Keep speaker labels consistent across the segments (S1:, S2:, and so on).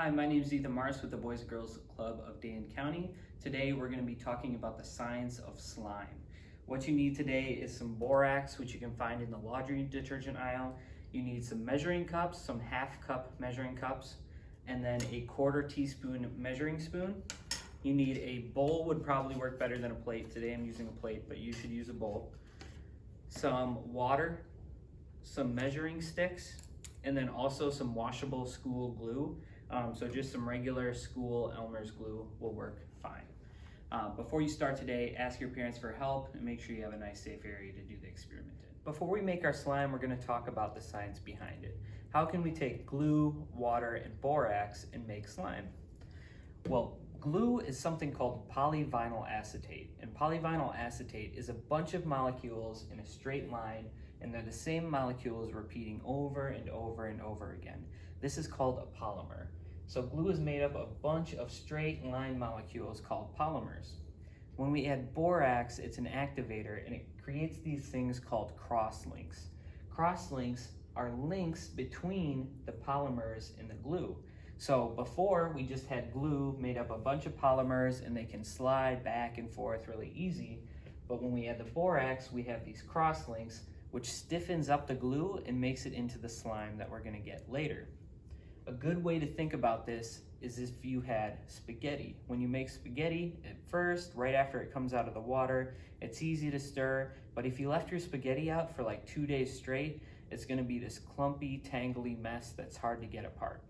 S1: Hi, my name is Ethan Mars with the Boys and Girls Club of Dane County. Today we're going to be talking about the science of slime. What you need today is some borax, which you can find in the laundry detergent aisle. You need some measuring cups, some half-cup measuring cups, and then a 1/4 teaspoon measuring spoon. You need a bowl, would probably work better than a plate. Today I'm using a plate, but you should use a bowl. Some water, some measuring sticks, and then also some washable school glue. So just some regular school Elmer's glue will work fine. Before you start today, ask your parents for help and make sure you have a nice safe area to do the experiment in. Before we make our slime, we're going to talk about the science behind it. How can we take glue, water, and borax and make slime? Well, glue is something called polyvinyl acetate, and polyvinyl acetate is a bunch of molecules in a straight line, and they're the same molecules repeating over and over and over again. This is called a polymer. So glue is made up of a bunch of straight line molecules called polymers. When we add borax, it's an activator, and it creates these things called crosslinks. Crosslinks are links between the polymers and the glue. So before, we just had glue made up a bunch of polymers, and they can slide back and forth really easy. But when we add the borax, we have these crosslinks, which stiffens up the glue and makes it into the slime that we're going to get later. A good way to think about this is if you had spaghetti. When you make spaghetti, at first, right after it comes out of the water, it's easy to stir, but if you left your spaghetti out for like 2 days straight, it's going to be this clumpy, tangly mess that's hard to get apart.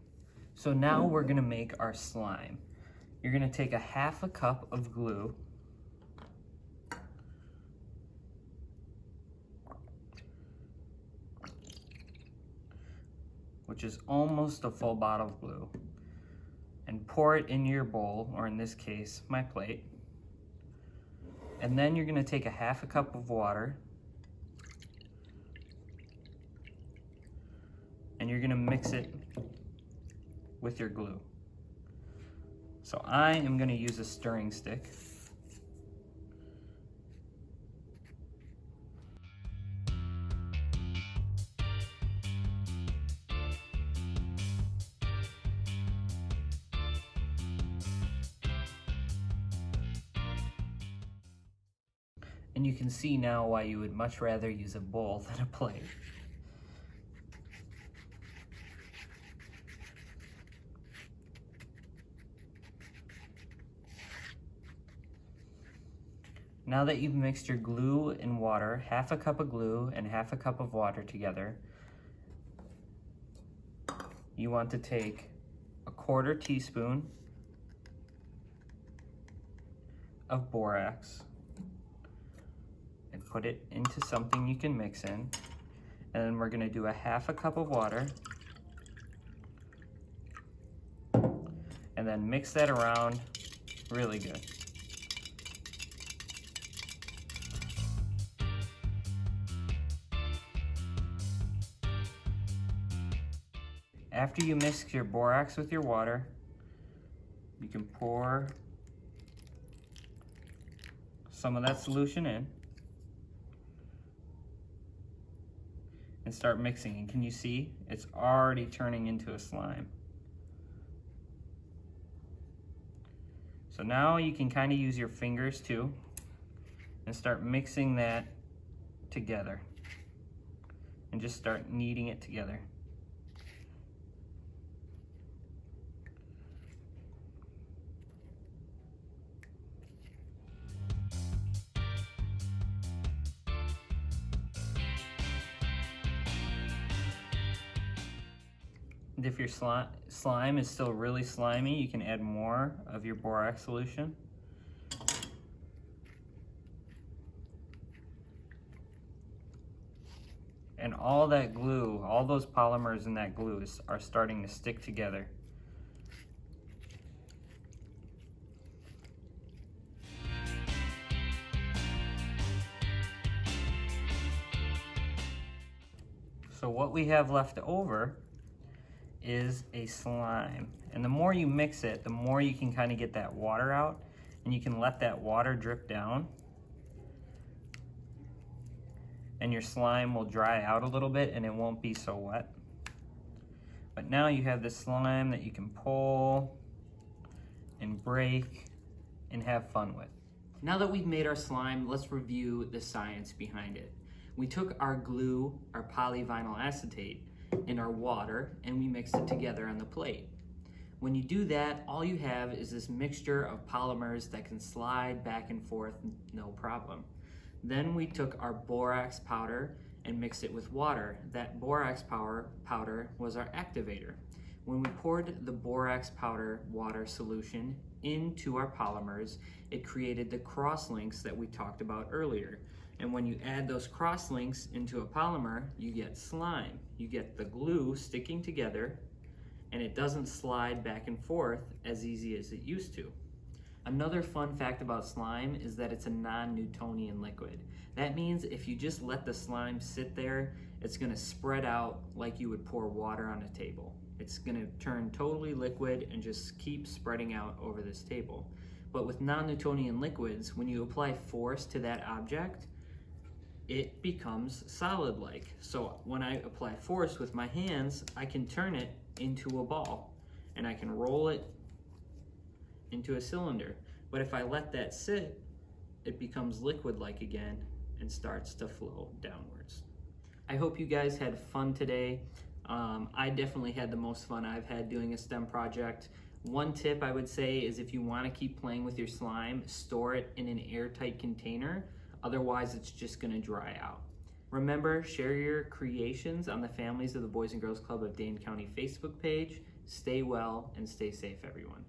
S1: So now we're going to make our slime. You're going to take a 1/2 cup of glue, which is almost a full bottle of glue, and pour it in your bowl, or in this case, my plate. And then you're going to take a 1/2 cup of water, and you're going to mix it with your glue. So I am going to use a stirring stick. And you can see now why you would much rather use a bowl than a plate. Now that you've mixed your glue and water, 1/2 cup of glue and 1/2 cup of water together, you want to take a 1/4 teaspoon of borax and put it into something you can mix in. And then we're going to do a 1/2 cup of water, and then mix that around really good. After you mix your borax with your water, you can pour some of that solution in and start mixing. And can you see? It's already turning into a slime. So now you can kind of use your fingers too and start mixing that together and just start kneading it together. And if your slime is still really slimy, you can add more of your borax solution. And all that glue, all those polymers in that glue are starting to stick together. So what we have left over is a slime. And the more you mix it, the more you can kind of get that water out, and you can let that water drip down. And your slime will dry out a little bit and it won't be so wet. But now you have this slime that you can pull and break and have fun with. Now that we've made our slime, let's review the science behind it. We took our glue, our polyvinyl acetate, and our water, and we mixed it together on the plate. When you do that, all you have is this mixture of polymers that can slide back and forth no problem. Then we took our borax powder and mixed it with water. That borax powder was our activator. When we poured the borax powder water solution into our polymers, it created the crosslinks that we talked about earlier. And when you add those crosslinks into a polymer, you get slime. You get the glue sticking together, and it doesn't slide back and forth as easy as it used to. Another fun fact about slime is that it's a non-Newtonian liquid. That means if you just let the slime sit there, it's gonna spread out like you would pour water on a table. It's gonna turn totally liquid and just keep spreading out over this table. But with non-Newtonian liquids, when you apply force to that object, it becomes solid-like. So when I apply force with my hands, I can turn it into a ball, and I can roll it into a cylinder. But if I let that sit, it becomes liquid-like again and starts to flow downwards. I hope you guys had fun today. I definitely had the most fun I've had doing a STEM project. One tip I would say is if you want to keep playing with your slime, store it in an airtight container. Otherwise, it's just going to dry out. Remember, share your creations on the Families of the Boys and Girls Club of Dane County Facebook page. Stay well and stay safe, everyone.